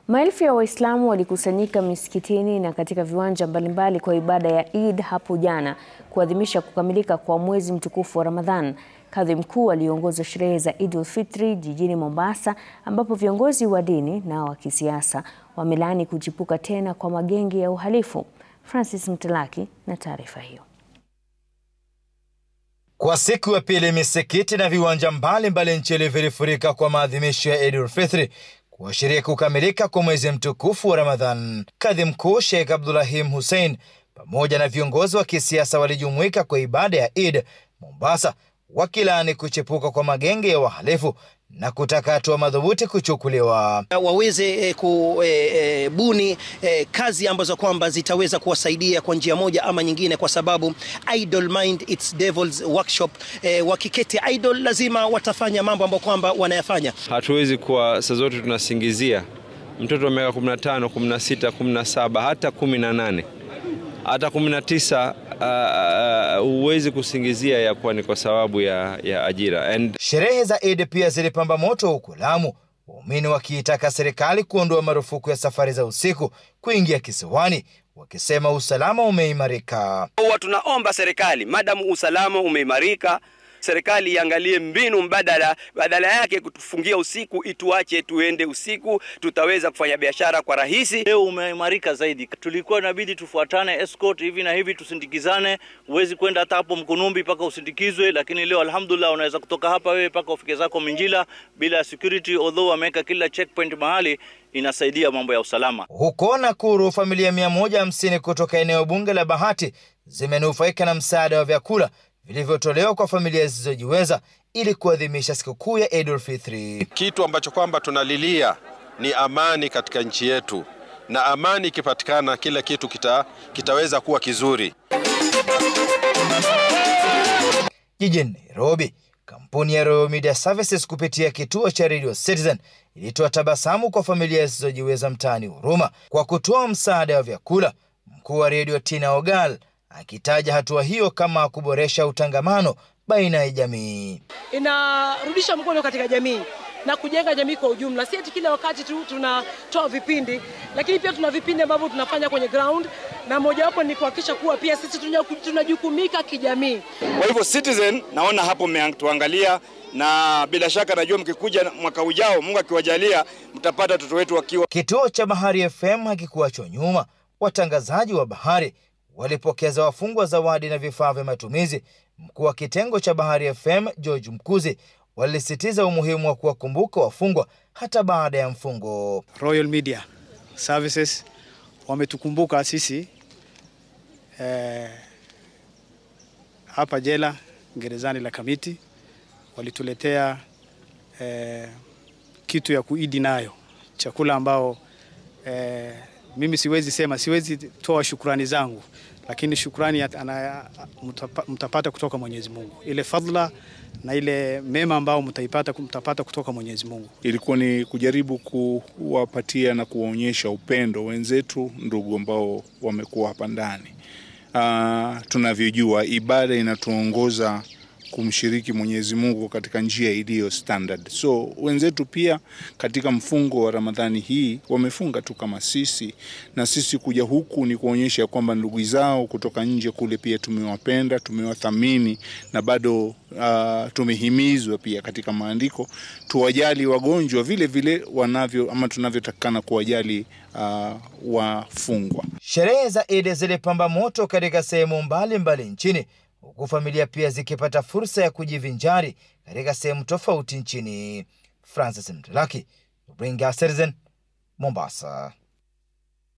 Maelfu ya Waislamu walikusanyika misikitini na katika viwanja mbalimbali kwa ibada ya Eid hapo jana kuadhimisha kukamilika kwa mwezi mtukufu wa Ramadhan. Kadhi mkuu aliongoza sherehe za Eid al-Fitr jijini Mombasa, ambapo viongozi wa dini na wa kisiasa wamelaani kuchipuka tena kwa magenge ya uhalifu. Francis Mtalaki na taarifa hiyo. Kwa siku ya pili, misikiti na viwanja mbalimbali nchini vilifurika kwa maadhimisho ya Eid al-Fitr kuashiria kukamilika kwa mwezi mtukufu wa Ramadhan. Kadhi mkuu Sheikh Abdulrahim Hussein pamoja na viongozi wa kisiasa walijumuika kwa ibada ya Eid Mombasa, wakilaani kuchipuka kwa magenge ya wahalifu na kutaka hatua madhubuti kuchukuliwa. Waweze kubuni kazi ambazo kwamba zitaweza kuwasaidia kwa njia moja ama nyingine, kwa sababu idle mind it's devil's workshop. Wakiketi idle lazima watafanya mambo ambayo kwamba wanayafanya. Hatuwezi kuwa saa zote tunasingizia mtoto wa miaka 15, 16, 17, hata 18, hata 19 uwezi kusingizia ya kuwa ni kwa sababu ya ajira. Sherehe za Eid pia zilipamba moto huko Lamu, waumini wakiitaka serikali kuondoa marufuku ya safari za usiku kuingia kisiwani, wakisema usalama umeimarika. Tunaomba serikali, madamu usalama umeimarika, serikali iangalie mbinu mbadala, badala yake kutufungia usiku ituache tuende usiku, tutaweza kufanya biashara kwa rahisi. Leo umeimarika zaidi. Tulikuwa inabidi tufuatane escort hivi na hivi, tusindikizane. Uwezi kwenda hata hapo Mkunumbi paka usindikizwe, lakini leo alhamdulillah unaweza kutoka hapa wewe paka ufike zako Minjila bila security, although wameka kila checkpoint mahali, inasaidia mambo ya usalama. Huko Nakuru, familia 150 kutoka eneo bunge la Bahati zimenufaika na msaada wa vyakula vilivyotolewa kwa familia zisizojiweza ili kuadhimisha sikukuu ya Eid al-Fitr. Kitu ambacho kwamba tunalilia ni amani katika nchi yetu, na amani ikipatikana kila kitu kitaweza kuwa kizuri. Jijini Nairobi, kampuni ya Royal Media Services kupitia kituo cha Radio Citizen ilitoa tabasamu kwa familia zisizojiweza mtaani Huruma kwa kutoa msaada wa vyakula. Mkuu wa Radio Tina Ogal akitaja hatua hiyo kama kuboresha utangamano baina ya jamii. Inarudisha mkono katika jamii na kujenga jamii kwa ujumla. Si eti kila wakati tu tunatoa vipindi, lakini pia tuna vipindi ambavyo tunafanya kwenye ground, na moja wapo ni kuhakikisha kuwa pia sisi tunajukumika kijamii. Kwa hivyo Citizen naona hapo mmetuangalia, na bila shaka najua mkikuja mwaka ujao, Mungu akiwajalia, mtapata watoto wetu wakiwa. Kituo cha Bahari FM hakikuachwa nyuma. Watangazaji wa Bahari walipokeza wafungwa zawadi na vifaa vya matumizi. Mkuu wa kitengo cha Bahari FM George Mkuzi walisitiza umuhimu wa kuwakumbuka wafungwa hata baada ya mfungo. Royal Media Services wametukumbuka sisi hapa jela gerezani la Kamiti. Walituletea kitu ya kuidi nayo, chakula ambao mimi siwezi toa shukrani zangu, lakini shukrani mtapata kutoka Mwenyezi Mungu. Ile fadhila na ile mema ambao mtapata kutoka Mwenyezi Mungu. Ilikuwa ni kujaribu kuwapatia na kuwaonyesha upendo wenzetu ndugu ambao wamekuwa hapa ndani. Tunavyojua ibada inatuongoza kumshiriki Mwenyezi Mungu katika njia iliyo standard. So wenzetu pia katika mfungo wa Ramadhani hii wamefunga tu kama sisi, na sisi kuja huku ni kuonyesha kwamba ndugu zao kutoka nje kule pia tumewapenda, tumewathamini, na bado tumehimizwa pia katika maandiko tuwajali wagonjwa vile vile tunavyotakana kuwajali wafungwa. Sherehe za Eid zilipamba moto katika sehemu mbalimbali nchini, huku familia pia zikipata fursa ya kujivinjari katika sehemu tofauti nchini. Francis Mtalaki, Radio Citizen, Mombasa.